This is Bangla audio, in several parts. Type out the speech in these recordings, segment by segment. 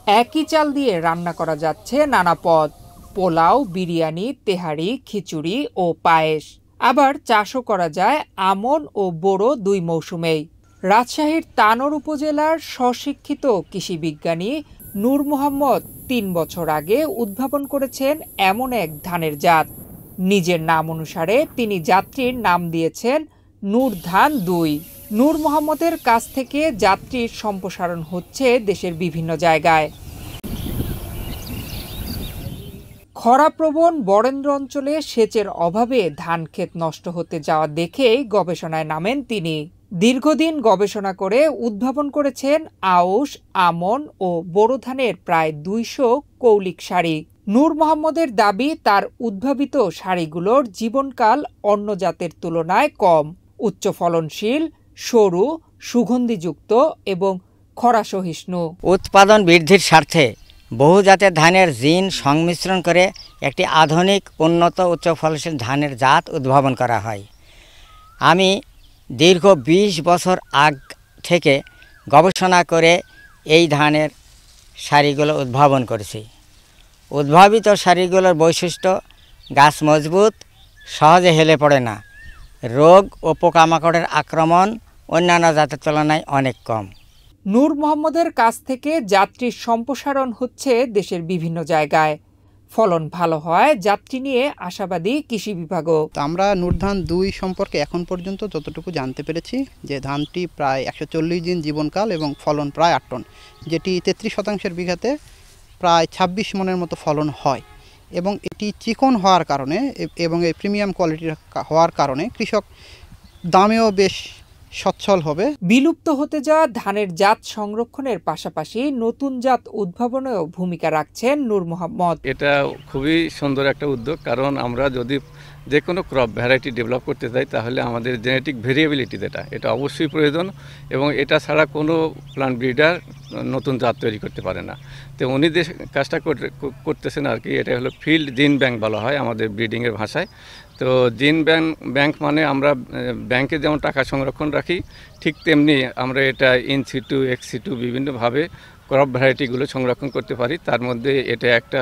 একই চাল দিয়ে রান্না করা যাচ্ছে নানা পদ, পোলাও, বিরিয়ানি, তেহারি, খিচুড়ি ও পায়েস। আবার চাষও করা যায় আমন ও বোরো দুই মৌসুমেই। রাজশাহীর তানোর উপজেলার স্বশিক্ষিত কৃষি বিজ্ঞানী নূর মোহাম্মদ ৩ বছর আগে উদ্ভাবন করেছেন এমন এক ধানের জাত। নিজের নাম অনুসারে তিনি জাতটির নাম দিয়েছেন নূর ধান ২। নূর মোহাম্মদের কাছ থেকে জাতটির সম্প্রসারণ হচ্ছে দেশের বিভিন্ন জায়গায়। খরাপ্রবণ বরেন্দ্র অঞ্চলে সেচের অভাবে ধান ক্ষেত নষ্ট হতে যাওয়া দেখেই গবেষণায় নামেন তিনি। দীর্ঘদিন গবেষণা করে উদ্ভাবন করেছেন আউশ, আমন ও বোরো ধানের প্রায় ২০০ কৌলিক সারি। নূর মোহাম্মদের দাবি, তার উদ্ভাবিত সারিগুলোর জীবনকাল অন্য জাতের তুলনায় কম, উচ্চ ফলনশীল, সরু, সুগন্ধিযুক্ত এবং খরাসহিষ্ণু। উৎপাদন বৃদ্ধির স্বার্থে বহু জাতের ধানের জিন সংমিশ্রণ করে একটি আধুনিক উন্নত উচ্চ ফলনশীল ধানের জাত উদ্ভাবন করা হয়। আমি দীর্ঘ ২০ বছর আগ থেকে গবেষণা করে এই ধানের সারিগুলো উদ্ভাবন করেছি। উদ্ভাবিত সারিগুলোর বৈশিষ্ট্য: গাছ মজবুত, সহজে হেলে পড়ে না, রোগ ও পোকামাকড়ের আক্রমণ অন্যান্য জাতের তুলনায় অনেক কম। নূর মোহাম্মদের কাছ থেকে জাতটির সম্প্রসারণ হচ্ছে দেশের বিভিন্ন জায়গায়। ফলন ভালো হয় জাতটি নিয়ে আশাবাদী কৃষি বিভাগও। আমরা নূর ধান ২ সম্পর্কে এখন পর্যন্ত যতটুকু জানতে পেরেছি যে ধানটি প্রায় ১৪০ দিন জীবনকাল এবং ফলন প্রায় ৮ টন, যেটি ৩৩% বিঘাতে প্রায় ২৬ মনের মতো ফলন হয়। এবং এটি চিকন হওয়ার কারণে এবং এই প্রিমিয়াম কোয়ালিটির হওয়ার কারণে কৃষক দামেও বেশ সচ্ছল হবে। বিলুপ্ত হতে যাওয়া ধানের জাত সংরক্ষণের পাশাপাশি নতুন জাত উদ্ভাবনেও ভূমিকা রাখছেন নূর মোহাম্মদ। এটা খুবই সুন্দর একটা উদ্যোগ, কারণ আমরা যদি যে কোনো ক্রপ ভ্যারাইটি ডেভেলপ করতে চাই তাহলে আমাদের জেনেটিক ভেরিয়েবিলিটি এটা অবশ্যই প্রয়োজন, এবং এটা ছাড়া কোনো প্লান্ট ব্রিডার নতুন জাত তৈরি করতে পারে না। তো উনি যে কাজটা করতেছেন আর কি, এটা হলো ফিল্ড জিন ব্যাংক বলা হয় আমাদের ব্রিডিংয়ের ভাষায়। তো জিন ব্যাংক মানে আমরা ব্যাংকে যেমন টাকা সংরক্ষণ রাখি, ঠিক তেমনি আমরা এটা ইন সিটু, এক্স সিটু বিভিন্নভাবে ক্রপ ভ্যারাইটিগুলো সংরক্ষণ করতে পারি। তার মধ্যে এটা একটা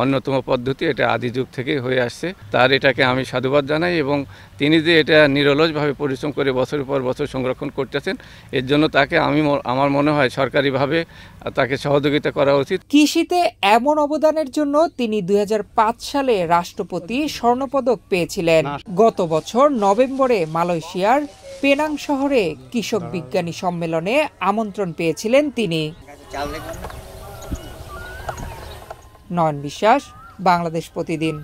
অন্যতম পদ্ধতি, এটা আদি যুগ থেকে হয়ে আসছে। তার এটাকে আমি সাধুবাদ জানাই, এবং তিনি যে এটা নিরলসভাবে পরিশ্রম করে বছরের পর বছর সংরক্ষণ করতেছেন, এর জন্য তাকে আমার মনে হয় সরকারিভাবে তাকে সহযোগিতা করা উচিত। কৃষিতে এমন অবদানের জন্য তিনি ২০০৫ সালে রাষ্ট্রপতি স্বর্ণপদক পেয়েছিলেন। গত বছর নভেম্বরে মালয়েশিয়ার পেনাং শহরে কৃষক বিজ্ঞানী সম্মেলনে আমন্ত্রণ পেয়েছিলেন তিনি। নয়ন বিশ্বাস, বাংলাদেশ প্রতিদিন।